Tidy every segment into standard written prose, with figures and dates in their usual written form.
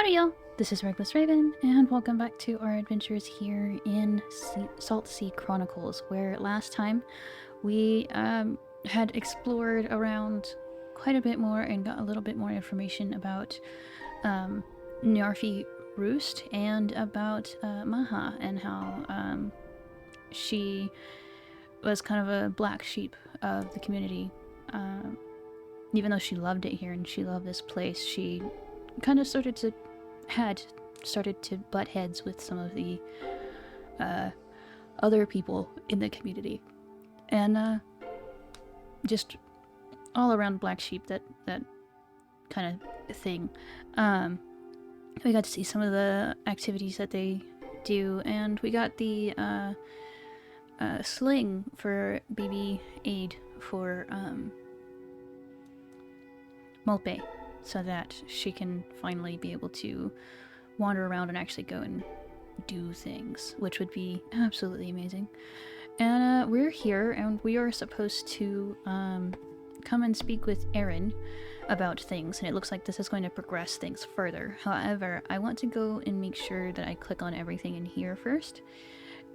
Howdy y'all, this is Reglas Raven, and welcome back to our adventures here in Saltsea Chronicles, where last time we had explored around quite a bit more and got a little bit more information about 𝓨𝓵𝓵𝓼𝓮𝓪 and about Maha and how she was kind of a black sheep of the community. Even though she loved it here and she loved this place, she kind of started to butt heads with some of the other people in the community, and just all around black sheep, that kind of thing. We got to see some of the activities that they do, and we got the sling for baby aid for 𝓨𝓵𝓼𝓮𝓪, so that she can finally be able to wander around and actually go and do things, which would be absolutely amazing. And we're here, and we are supposed to come and speak with Erren about things, and it looks like this is going to progress things further. However, I want to go and make sure that I click on everything in here first,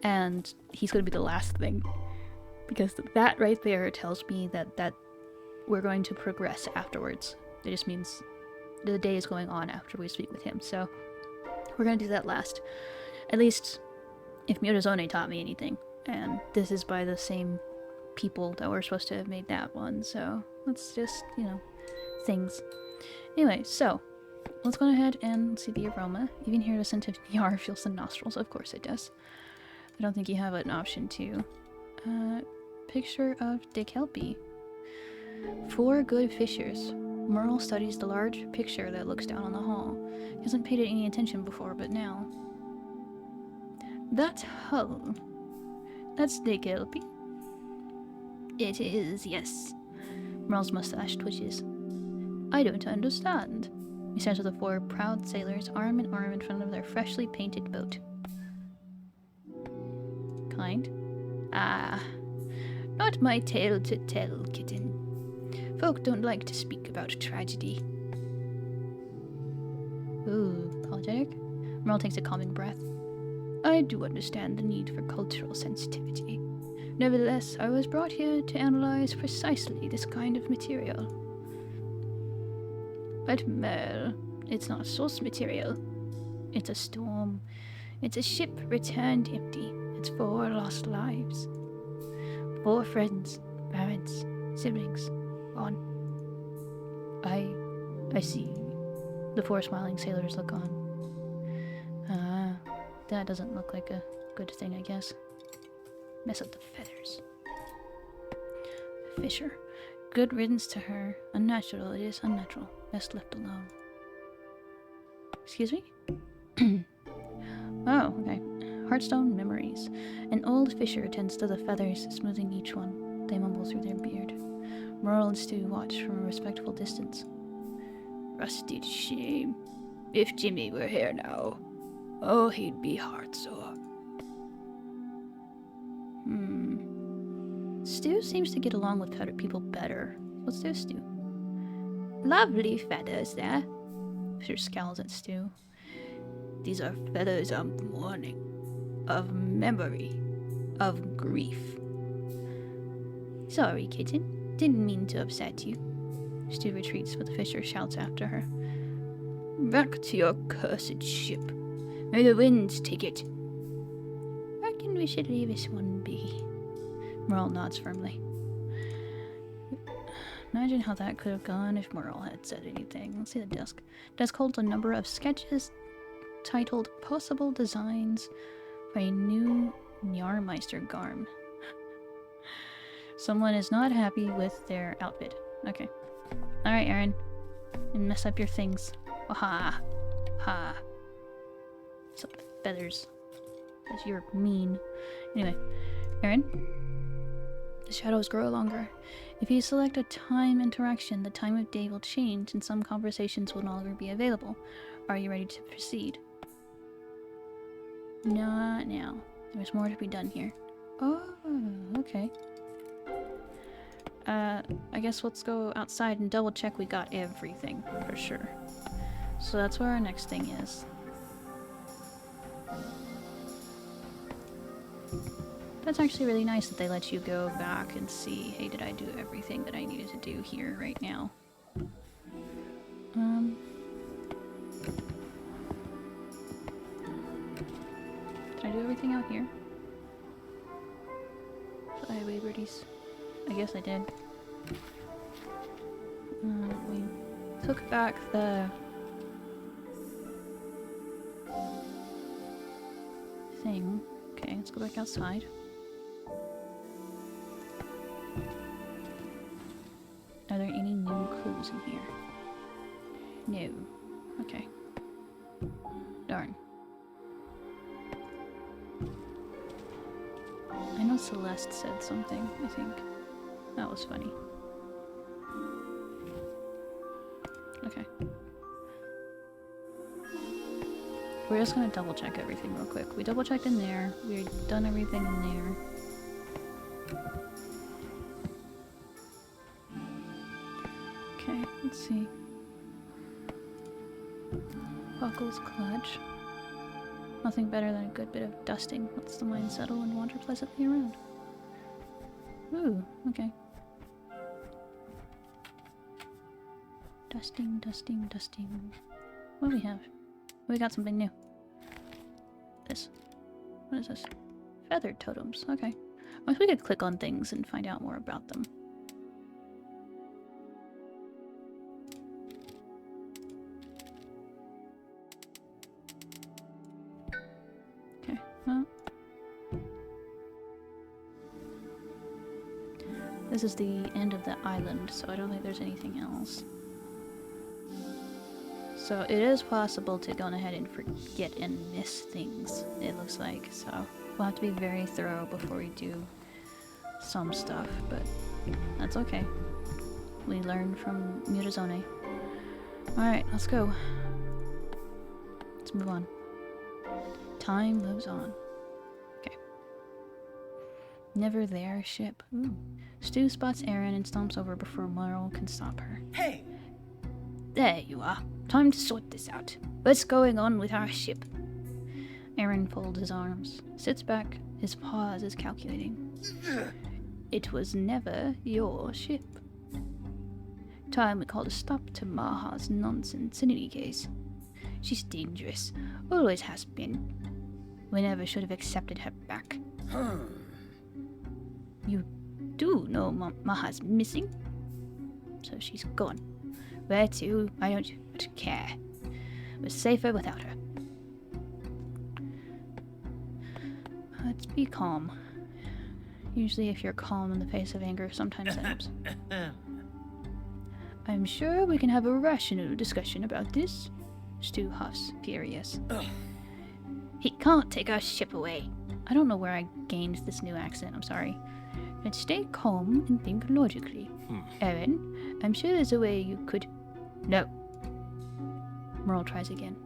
and he's going to be the last thing, because that right there tells me that we're going to progress afterwards. It just means the day is going on after we speak with him, so we're gonna do that last. At least if 𝓨𝓵𝓼𝓮𝓪 taught me anything, and this is by the same people that were supposed to have made that one, so let's just, you know, things. Anyway, so let's go ahead and see the aroma. You can hear the scent of Yar fills the nostrils. Of course it does. I don't think you have an option to. Picture of 𝓨𝓸𝓾𝓻𝓸𝓷𝓲𝓬𝓵𝓮𝓼. 4 good fishers. Merle studies the large picture that looks down on the hall. He hasn't paid it any attention before, but now. That's Hull. That's 𝓨𝓾𝓻𝓸𝓵. It is, yes. Merle's mustache twitches. I don't understand. He stands with the 4 proud sailors, arm in arm in front of their freshly painted boat. Kind? Ah, not my tale to tell, kitten. Folk don't like to speak about tragedy. Ooh, apologetic. Merle takes a calming breath. I do understand the need for cultural sensitivity. Nevertheless, I was brought here to analyze precisely this kind of material. But Merle, it's not source material. It's a storm. It's a ship returned empty. It's 4 lost lives. 4 friends, parents, siblings. On. I see. The 4 smiling sailors look on. That doesn't look like a good thing, I guess. Mess up the feathers. Fisher. Good riddance to her. Unnatural, it is unnatural. Best left alone. Excuse me? Oh, okay. Heartstone memories. An old fisher tends to the feathers, smoothing each one. They mumble through their beard. Merle and Stu watch from a respectful distance. Rusted shame. If Jimmy were here now, oh, he'd be heartsore. Stu seems to get along with other people better. Let's do Stu. Lovely feathers there. Fisher scowls at Stu. These are feathers of mourning, of memory, of grief. Sorry, kitten. Didn't mean to upset you. Stu retreats, but the fisher shouts after her. Back to your cursed ship. May the winds take it. Reckon we should leave this one be. Merle nods firmly. Imagine how that could have gone if Merle had said anything. Let's see the desk. Desk holds a number of sketches titled Possible Designs by a new 𝓨𝓵𝓼𝓮𝓪. Someone is not happy with their outfit. Okay. Alright, Erren. And mess up your things. Ha. Ha. Some feathers. Because you're mean. Anyway. Erren. The shadows grow longer. If you select a time interaction, the time of day will change and some conversations will no longer be available. Are you ready to proceed? Not now. There's more to be done here. Oh, okay. I guess let's go outside and double check we got everything for sure. So that's where our next thing is. That's actually really nice that they let you go back and see, hey, did I do everything that I needed to do here right now? Did I do everything out here? Highway birdies. I guess I did. We took back the thing. Okay, let's go back outside. Are there any new clues in here? No. Okay. Darn. I know Celeste said something, I think. That was funny. Okay. We're just gonna double check everything real quick. We double checked in there. We've done everything in there. Okay, let's see. Buckle's clutch. Nothing better than a good bit of dusting. Lets the mind settle and wander pleasantly around. Ooh, okay. Dusting, dusting, dusting. What do we have? We got something new. This. What is this? Feathered totems. Okay. I wish we could click on things and find out more about them. Okay, well. This is the end of the island, so I don't think there's anything else. So it is possible to go ahead and forget and miss things, it looks like. So we'll have to be very thorough before we do some stuff, but that's okay. We learn from 𝓨𝓸𝓾𝓻𝓸𝓷𝓲𝓬. Alright, let's go. Let's move on. Time moves on. Okay. Never there ship. Ooh. Stu spots Erren and stomps over before Merle can stop her. Hey! There you are. Time to sort this out. What's going on with our ship? Erren folds his arms, sits back, his pause is calculating. It was never your ship. Time we called a stop to Maha's nonsense in any case. She's dangerous, always has been. We never should have accepted her back. You do know Maha's missing? So she's gone. Where to? I don't care. We're safer without her. Let's be calm. Usually if you're calm in the face of anger, sometimes that helps. I'm sure we can have a rational discussion about this. Stu huffs, furious. He can't take our ship away. I don't know where I gained this new accent, I'm sorry. Let's stay calm and think logically. Erren, I'm sure there's a way you could... No. Merle tries again.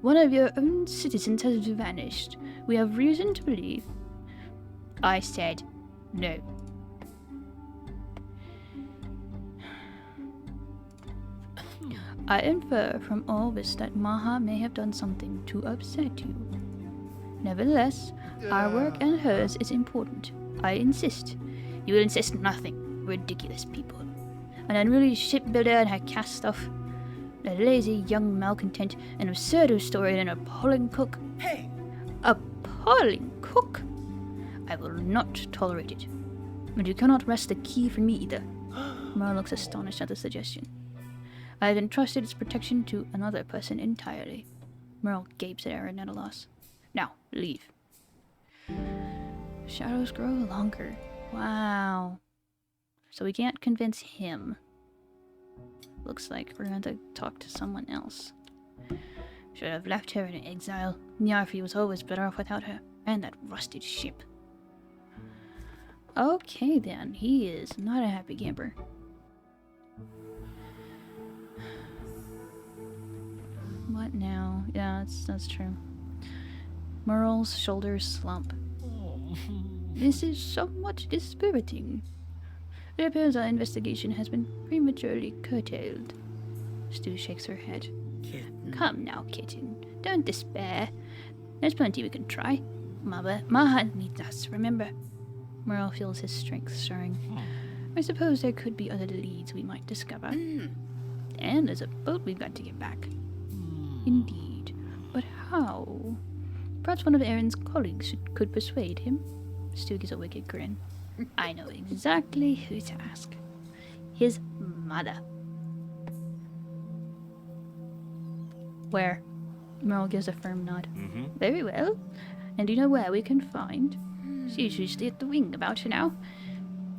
One of your own citizens has vanished. We have reason to believe. I said no. I infer from all this that Maha may have done something to upset you. Nevertheless, our work and hers is important. I insist. You will insist nothing. Ridiculous people. An unruly shipbuilder and her cast stuff. A lazy young malcontent, an absurder story, and an appalling cook. Hey! Appalling cook? I will not tolerate it. And you cannot wrest the key from me either. Merle looks astonished at the suggestion. I have entrusted its protection to another person entirely. Merle gapes at Erren at a loss. Now, leave. Shadows grow longer. Wow. So we can't convince him. Looks like we're going to talk to someone else. Should have left her in exile. Njarfi was always better off without her. And that rusted ship. Okay then, he is not a happy camper. What now? Yeah, that's true. Merle's shoulders slump. This is somewhat dispiriting. It appears our investigation has been prematurely curtailed. Stu shakes her head. Kitten. Come now, kitten. Don't despair. There's plenty we can try. My hunt needs us, remember? Merle feels his strength stirring. I suppose there could be other leads we might discover. And there's a boat we've got to get back. Indeed. But how? Perhaps one of Erren's colleagues could persuade him. Stu gives a wicked grin. I know exactly who to ask. His mother. Where? Merle gives a firm nod. Very well. And do you know where we can find? She's usually at the wing about her now.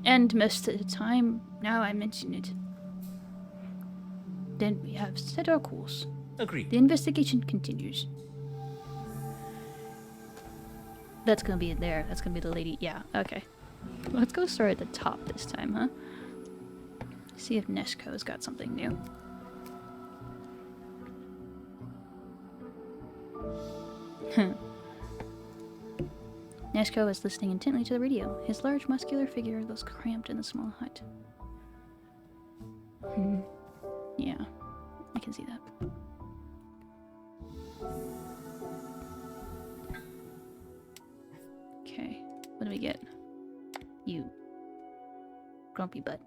And most of the time, now I mention it. Then we have set our course. Agreed. The investigation continues. That's gonna be it there. That's gonna be the lady. Yeah, okay. Let's go start at the top this time, huh? See if Neshko's got something new. Neshko is listening intently to the radio. His large, muscular figure looks cramped in the small hut. Yeah, I can see that. Okay, what do we get? You. Grumpy butt.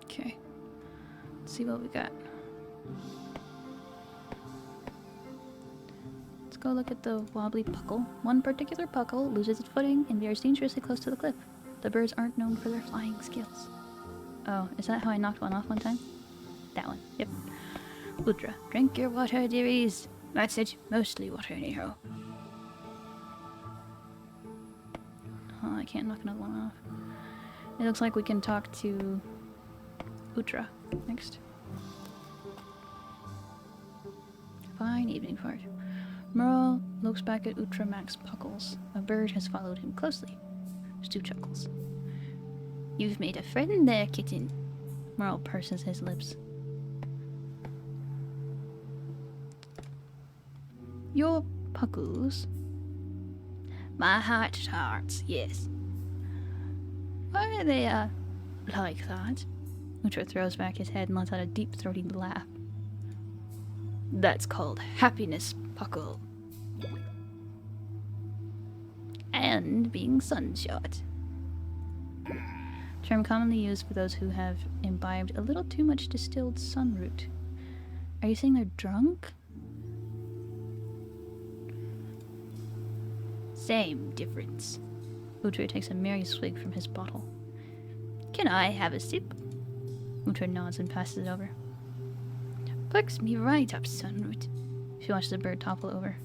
Okay. Let's see what we got. Let's go look at the wobbly puckle. One particular puckle loses its footing and veers dangerously close to the cliff. The birds aren't known for their flying skills. Oh, is that how I knocked one off one time? That one, yep. 𝓤𝓪𝓵, drink your water, dearies. That's it, mostly water anyhow. Oh, I can't knock another one off. It looks like we can talk to 𝓤𝓪𝓵 next. Fine evening for it. Merle looks back at 𝓤𝓵 Mac's puckles. A bird has followed him closely. Stu chuckles. You've made a friend there, kitten. Merle purses his lips. Your puckles? My hearts, yes. Why are they, like that? 𝓤𝓵 throws back his head and lets out a deep-throated laugh. That's called happiness, puckle. And being sunshot. Term commonly used for those who have imbibed a little too much distilled sun root. Are you saying they're drunk? Same difference. 𝓤𝓵 takes a merry swig from his bottle. Can I have a sip? 𝓤𝓵 nods and passes it over. Perks me right up, sunroot. She watches the bird topple over.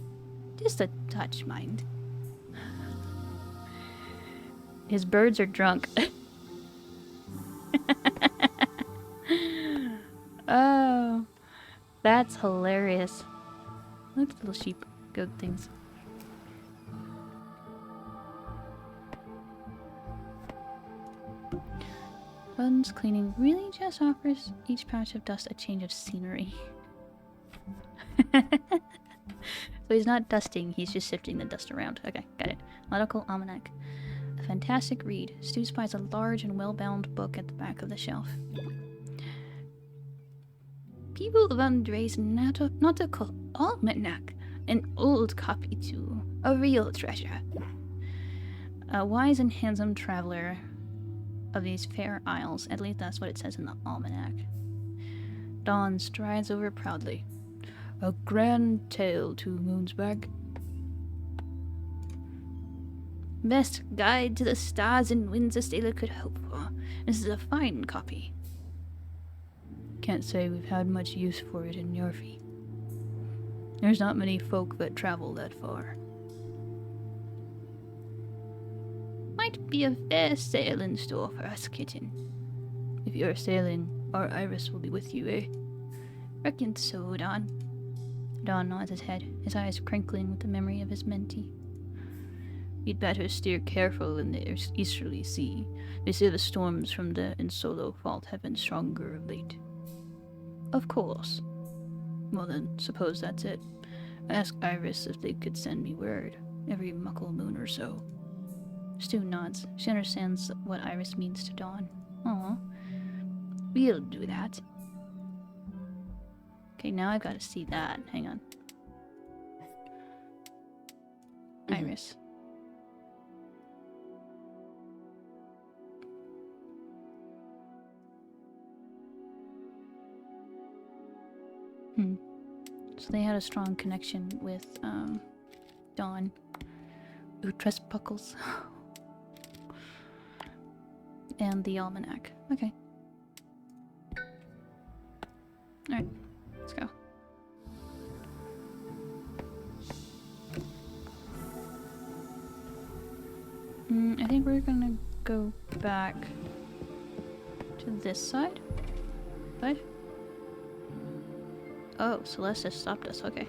Just a touch, mind. His birds are drunk. Oh, that's hilarious. Look at the little sheep, goat things. Buns cleaning really just offers each patch of dust a change of scenery. So he's not dusting, he's just sifting the dust around. Okay, got it. Medical Almanac. A fantastic read. Stu spies a large and well-bound book at the back of the shelf. People of Andre's Nautical Almanac. An old copy too. A real treasure. A wise and handsome traveler of these fair isles. At least that's what it says in the almanac. Dawn strides over proudly. A grand tale to Moonsburg. Best guide to the stars and winds a sailor could hope for. This is a fine copy. Can't say we've had much use for it in Yorfi. There's not many folk that travel that far. Might be a fair sail in store for us, kitten. If you're sailing, our Iris will be with you, eh? Reckon so, Don. Don nods his head, his eyes crinkling with the memory of his mentee. You'd better steer careful in the easterly sea. They say the storms from the Insolo fault have been stronger of late. Of course. Well then, suppose that's it. Ask Iris if they could send me word, every muckle moon or so. Stu nods. She understands what Iris means to Dawn. Aw. We'll do that. Okay, now I've got to see that. Hang on. Iris. So they had a strong connection with Dawn. 𝓬𝓪𝓵𝓽𝓼𝓮𝓪. And the almanac. Okay. Alright, let's go. I think we're gonna go back to this side. What? Oh, Celeste has stopped us. Okay.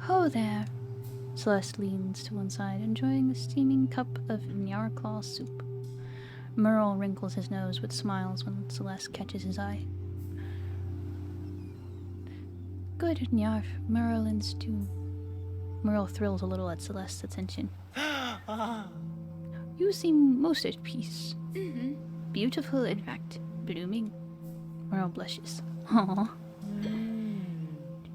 Ho there! Celeste leans to one side, enjoying the steaming cup of 𝓨𝓵𝓾𝓻 soup. Merle wrinkles his nose but smiles when Celeste catches his eye. Good 𝓨𝓵, Merle and stew. Merle thrills a little at Celeste's attention. You seem most at peace. Beautiful, in fact. Blooming. Merle blushes. Aww.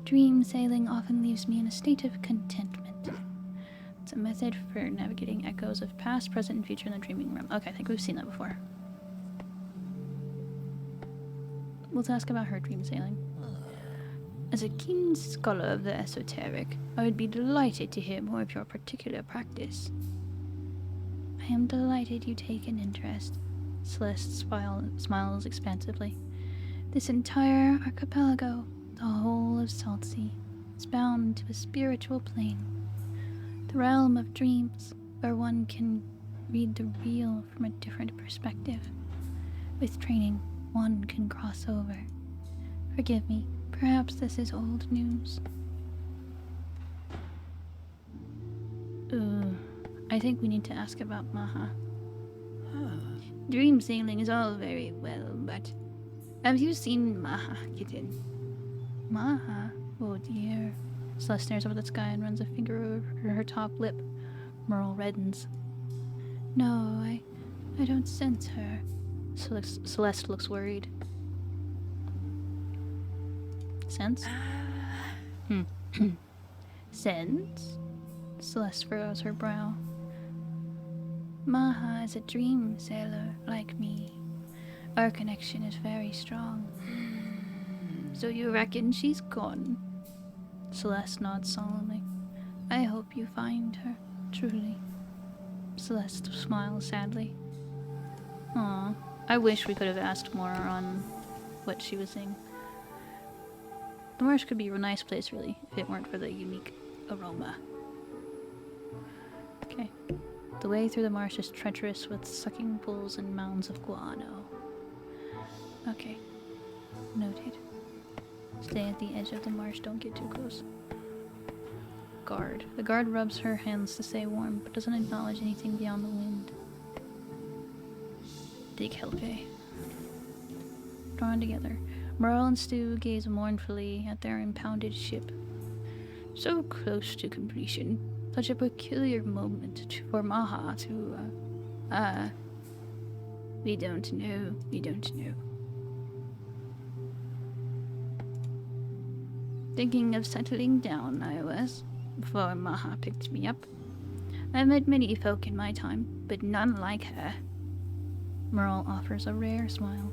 Dream sailing often leaves me in a state of contentment. It's a method for navigating echoes of past, present, and future in the dreaming realm. Okay, I think we've seen that before. Let's ask about her dream sailing. As a keen scholar of the esoteric, I would be delighted to hear more of your particular practice. I am delighted you take an interest. Celeste smiles expansively. This entire archipelago, the whole of Saltsea, is bound to a spiritual plane. The realm of dreams, where one can read the real from a different perspective. With training, one can cross over. Forgive me, perhaps this is old news. I think we need to ask about Maha. Dream sailing is all very well, but have you seen Maha, kitten? Maha? Oh dear. Celeste stares up at the sky and runs a finger over her top lip. Merle reddens. No, I don't sense her. Celeste looks worried. Sense? Sense? Celeste furrows her brow. Maha is a dream sailor like me. Our connection is very strong. So you reckon she's gone? Celeste nods solemnly. I hope you find her, truly. Celeste smiles sadly. Aw, I wish we could have asked more on what she was saying. The marsh could be a nice place, really, if it weren't for the unique aroma. Okay. The way through the marsh is treacherous with sucking pools and mounds of guano. Okay. Noted. Stay at the edge of the marsh, don't get too close. Guard. The guard rubs her hands to stay warm, but doesn't acknowledge anything beyond the wind. 𝓨𝓸𝓾𝓻𝓸. Drawn together, Merle and Stu gaze mournfully at their impounded ship. So close to completion. Such a peculiar moment for Maha to, we don't know. Thinking of settling down, I was, before Maha picked me up. I've met many folk in my time, but none like her. Merle offers a rare smile.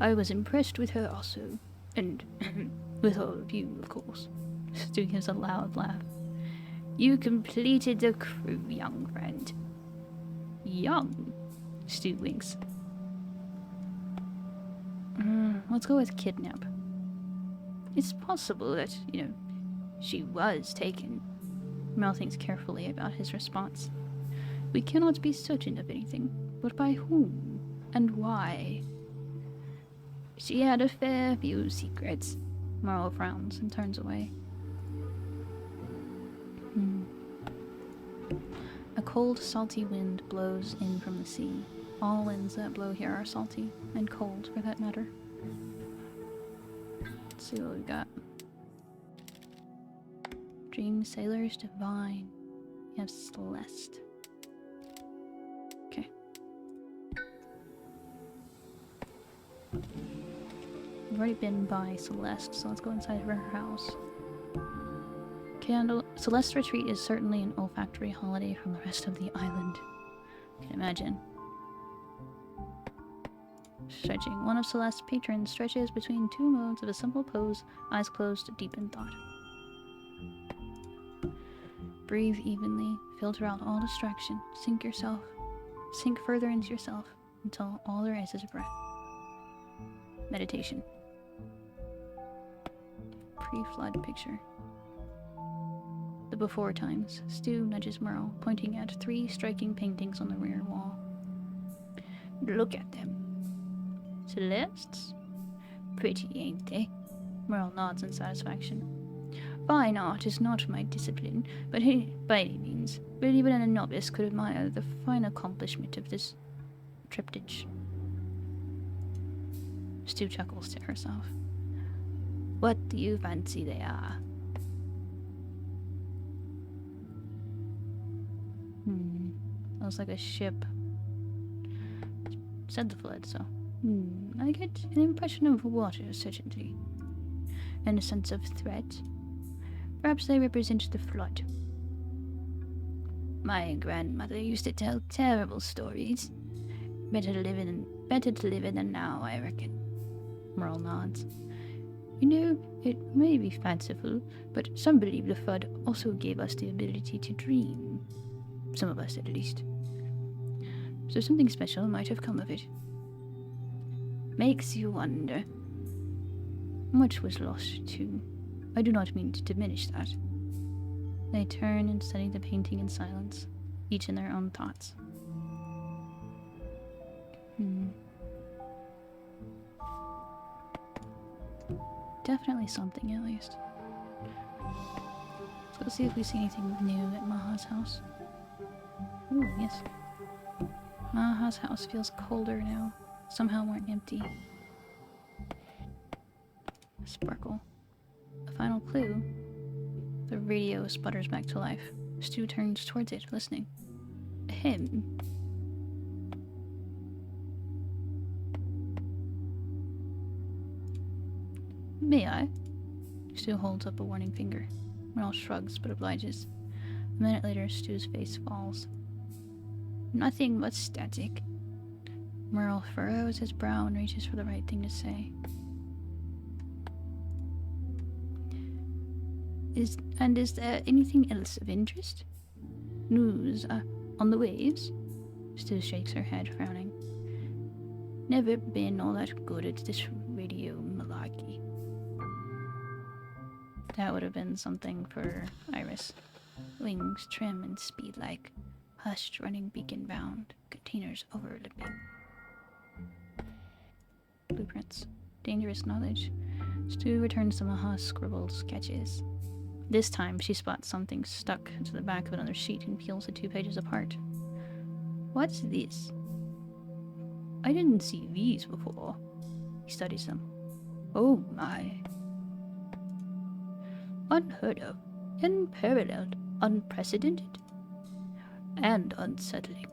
I was impressed with her also, and with all of you, of course. Stu gives a loud laugh. You completed the crew, young friend. Young? Stu winks. Let's go with kidnap. It's possible that, she was taken. Merle thinks carefully about his response. We cannot be certain of anything, but by whom and why? She had a fair few secrets. Merle frowns and turns away. A cold, salty wind blows in from the sea. All winds that blow here are salty, and cold, for that matter. Let's see what we got. Dream sailors divine. We have Celeste. Okay. We've already been by Celeste, so let's go inside of her house. Celeste's retreat is certainly an olfactory holiday from the rest of the island. I can imagine. Stretching. One of Celeste's patrons stretches between two modes of a simple pose, eyes closed, deep in thought. Breathe evenly, filter out all distraction, sink further into yourself until all there is breath. Meditation. Pre-flood picture. The before times. Stu nudges Merle, pointing at 3 striking paintings on the rear wall. Look at them. Celeste's? Pretty, ain't they? Merle nods in satisfaction. Fine art is not my discipline, but by any means. But even a novice could admire the fine accomplishment of this triptych. Stu chuckles to herself. What do you fancy they are? Looks like a ship. Said the flood, so. I get an impression of water, certainly. And a sense of threat. Perhaps they represent the flood. My grandmother used to tell terrible stories. Better to live in than now, I reckon. Merle nods. You know, it may be fanciful, but some believe the flood also gave us the ability to dream. Some of us, at least. So something special might have come of it. Makes you wonder. Much was lost, too. I do not mean to diminish that. They turn and study the painting in silence, each in their own thoughts. Definitely something, at least. So let's see if we see anything new at Maha's house. Ooh, yes. Maha's house feels colder now. Somehow more empty. Sparkle. A final clue. The radio sputters back to life. Stu turns towards it, listening. A hymn. May I? Stu holds up a warning finger. Merle shrugs, but obliges. A minute later, Stu's face falls. Nothing but static. Merle furrows his brow and reaches for the right thing to say. Is there anything else of interest? News, on the waves? Stu shakes her head, frowning. Never been all that good at this radio malarkey. That would have been something for Iris. Wings trim and speed like, hushed running beacon bound, containers overlipping. Blueprints. Dangerous knowledge. Stu returns to Maha's scribbled sketches. This time, she spots something stuck to the back of another sheet and peels the 2 pages apart. What's this? I didn't see these before. He studies them. Oh my. Unheard of, unparalleled, unprecedented, and unsettling.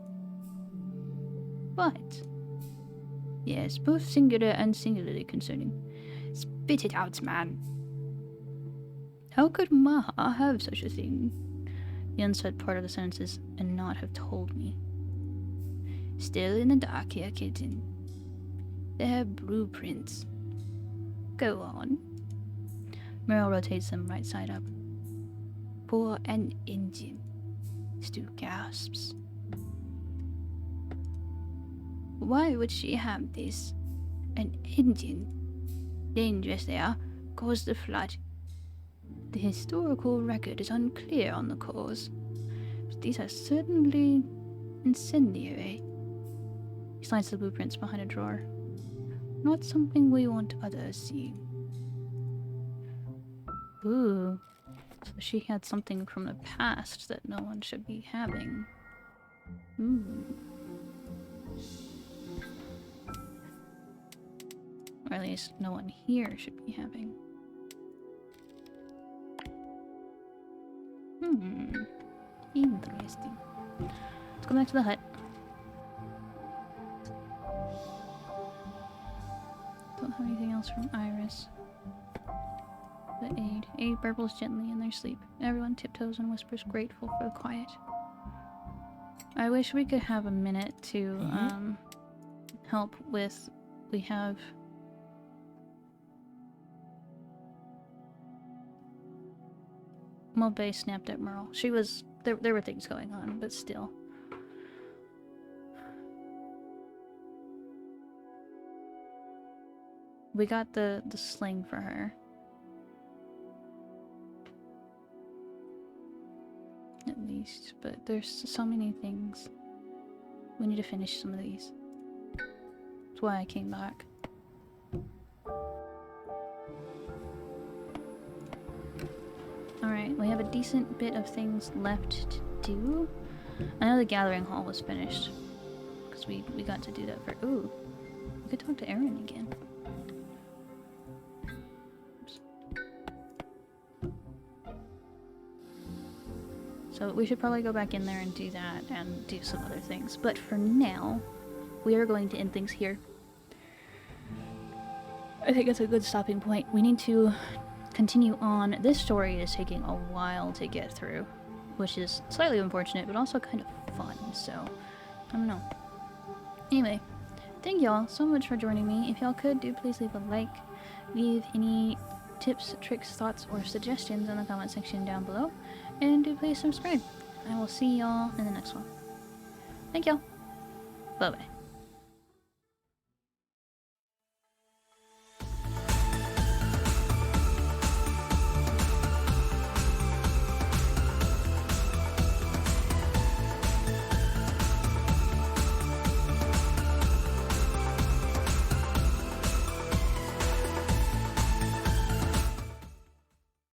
What? Yes, both singular and singularly concerning. Spit it out, man. How could Maha have such a thing? The unsaid part of the sentences and not have told me. Still in the dark here, kitten. They're blueprints. Go on. Merle rotates them right side up. For an engine. Stu gasps. Why would she have this? An engine? Dangerous there. Caused the flood. The historical record is unclear on the cause, but these are certainly incendiary. He slides the blueprints behind a drawer. Not something we want others seeing. Ooh, so she had something from the past that no one should be having. Or at least no one here should be having. Interesting. Let's go back to the hut. Don't have anything else from Iris. But Aid. Aid burbles gently in their sleep. Everyone tiptoes and whispers, grateful for the quiet. I wish we could have a minute to help with... We have... Mobe snapped at Merle. She was... There were things going on, but still. We got the sling for her. At least, but there's so many things. We need to finish some of these. That's why I came back. Alright, we have a decent bit of things left to do. I know the gathering hall was finished. Because we got to do that for... Ooh. We could talk to Erren again. So we should probably go back in there and do that and do some other things. But for now, we are going to end things here. I think it's a good stopping point. We need to continue on. This story is taking a while to get through, which is slightly unfortunate, but also kind of fun. So, I don't know. Anyway, thank y'all so much for joining me. If y'all could, do please leave a like. Leave any tips, tricks, thoughts, or suggestions in the comment section down below. And do please subscribe. I will see y'all in the next one. Thank y'all. Bye-bye.